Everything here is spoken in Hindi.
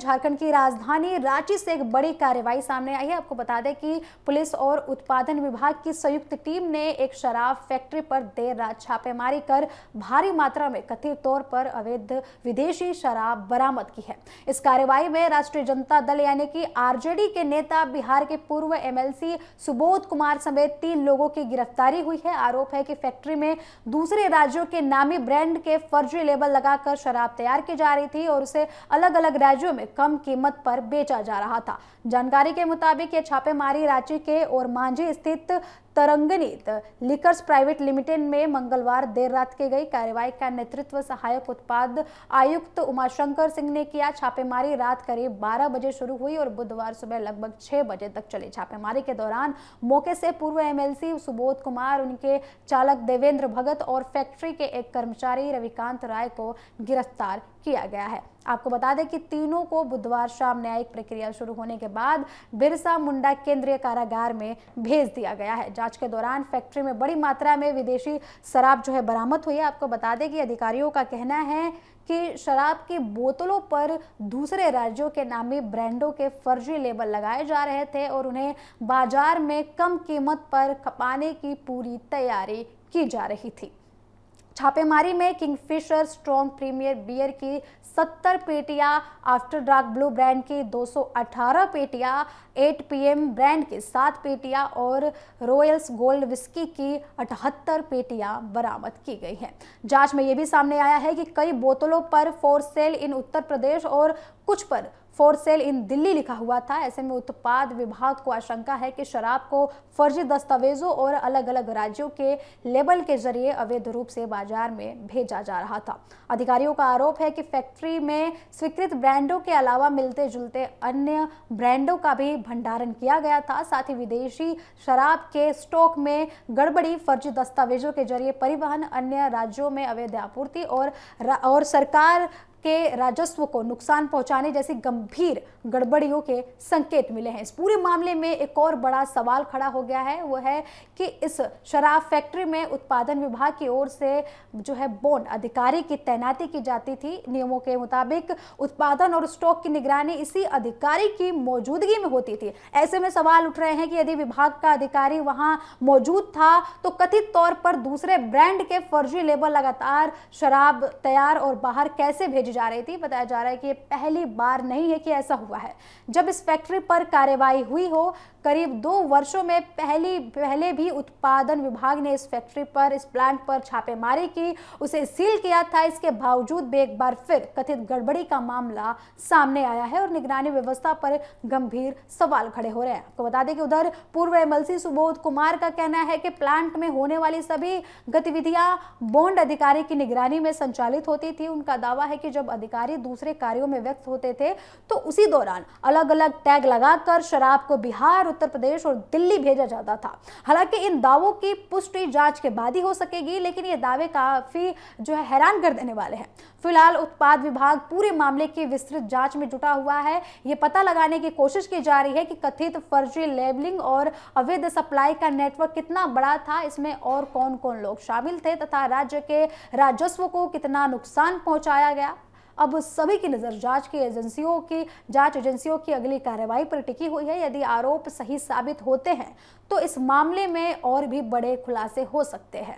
झारखंड की राजधानी रांची से एक बड़ी कार्रवाई सामने आई है। आपको बता दें कि पुलिस और उत्पादन विभाग की संयुक्त टीम ने एक शराब फैक्ट्री पर देर रात छापेमारी कर भारी मात्रा में कथित तौर पर अवैध विदेशी शराब बरामद की है। इस कार्रवाई में राष्ट्रीय जनता दल यानी कि आरजेडी के नेता, बिहार के पूर्व एमएलसी सुबोध कुमार समेत 3 लोगों की गिरफ्तारी हुई है। आरोप है कि फैक्ट्री में दूसरे राज्यों के नामी ब्रांड के फर्जी लेबल लगाकर शराब तैयार की जा रही थी और उसे अलग अलग राज्यों में कम कीमत पर बेचा जा रहा था। जानकारी के मुताबिक ये छापेमारी रांची के और मांझी स्थित तरंगनीत लिकर्स प्राइवेट लिमिटेड में मंगलवार देर रात की गई। कार्रवाई का नेतृत्व सहायक उत्पाद आयुक्त उमाशंकर सिंह ने किया। छापेमारी रात करीब 12 बजे शुरू हुई और बुधवार सुबह लगभग 6 बजे तक चली। छापेमारी के दौरान मौके से पूर्व एमएलसी सुबोध कुमार, उनके चालक देवेंद्र भगत और फैक्ट्री के एक कर्मचारी रविकांत राय को गिरफ्तार किया गया है। आपको बता दें कि तीनों को बुधवार शाम न्यायिक प्रक्रिया शुरू होने के बाद बिरसा मुंडा केंद्रीय कारागार में भेज दिया गया है। जांच के दौरान फैक्ट्री में बड़ी मात्रा में विदेशी शराब बरामद हुई है। आपको बता दें कि अधिकारियों का कहना है कि शराब की बोतलों पर दूसरे राज्यों के नामी ब्रांडों के फर्जी लेबल लगाए जा रहे थे और उन्हें बाजार में कम कीमत पर खपाने की पूरी तैयारी की जा रही थी। छापेमारी में किंगफिशर स्ट्रॉन्ग प्रीमियर बियर की 70 पेटियां, आफ्टर डार्क ब्लू ब्रांड की 218 पेटियां, 8 PM ब्रांड की 7 पेटियां और रॉयल्स गोल्ड विस्की की 78 पेटियां बरामद की गई हैं। जांच में यह भी सामने आया है कि कई बोतलों पर फॉर सेल इन उत्तर प्रदेश और कुछ पर फॉर सेल इन दिल्ली लिखा हुआ था। ऐसे में उत्पाद विभाग को आशंका है कि शराब को फर्जी दस्तावेजों और अलग अलग राज्यों के लेबल के जरिए अवैध रूप से बाजार में भेजा जा रहा था। अधिकारियों का आरोप है कि फैक्ट्री में स्वीकृत ब्रांडों के अलावा मिलते जुलते अन्य ब्रांडों का भी भंडारण किया गया था। साथ ही विदेशी शराब के स्टॉक में गड़बड़ी, फर्जी दस्तावेजों के जरिए परिवहन, अन्य राज्यों में अवैध आपूर्ति और सरकार के राजस्व को नुकसान पहुंचाने जैसी गंभीर गड़बड़ियों के संकेत मिले हैं। इस पूरे मामले में एक और बड़ा सवाल खड़ा हो गया है, वो है कि इस शराब फैक्ट्री में उत्पादन विभाग की ओर से बॉन्ड अधिकारी की तैनाती की जाती थी। नियमों के मुताबिक उत्पादन और स्टॉक की निगरानी इसी अधिकारी की मौजूदगी में होती थी। ऐसे में सवाल उठ रहे हैं कि यदि विभाग का अधिकारी वहां मौजूद था तो कथित तौर पर दूसरे ब्रांड के फर्जी लेबल लगातार शराब तैयार और बाहर कैसे भेजी जा रही थी। बताया जा रहा है कि ये पहली बार नहीं है कि ऐसा हुआ है। जब इस फैक्ट्री पर कार्रवाई हुई हो, करीब 2 वर्षों में पहले भी उत्पादन विभाग ने इस फैक्ट्री पर, इस प्लांट पर छापेमारी की, उसे सील किया था। इसके बावजूद भी एक बार फिर कथित गड़बड़ी का मामला सामने आया है और निगरानी व्यवस्था पर गंभीर सवाल खड़े हो रहे हैं। आपको बता दें कि उधर पूर्व एमएलसी सुबोध कुमार का कहना है कि प्लांट में होने वाली सभी गतिविधियां बॉन्ड अधिकारी की निगरानी में संचालित होती थी। उनका दावा है कि जब अधिकारी दूसरे कार्यों में व्यस्त होते थे तो उसी दौरान अलग अलग टैग लगाकर शराब को बिहार, उत्तर प्रदेश और दिल्ली भेजा जाता था। हालांकि इन दावों की पुष्टि जांच के बाद ही हो सकेगी, लेकिन ये दावे काफी हैरान कर देने वाले हैं। फिलहाल उत्पाद विभाग पूरे मामले की विस्तृत जांच में जुटा हुआ है। ये पता लगाने की कोशिश की जा रही है कि कथित फर्जी लेबलिंग और अवैध सप्लाई का नेटवर्क कितना बड़ा था, इसमें और कौन कौन लोग शामिल थे तथा राज्य के राजस्व को कितना नुकसान पहुंचाया गया। अब सभी की नजर जांच एजेंसियों की अगली कार्रवाई पर टिकी हुई है। यदि आरोप सही साबित होते हैं तो इस मामले में और भी बड़े खुलासे हो सकते हैं।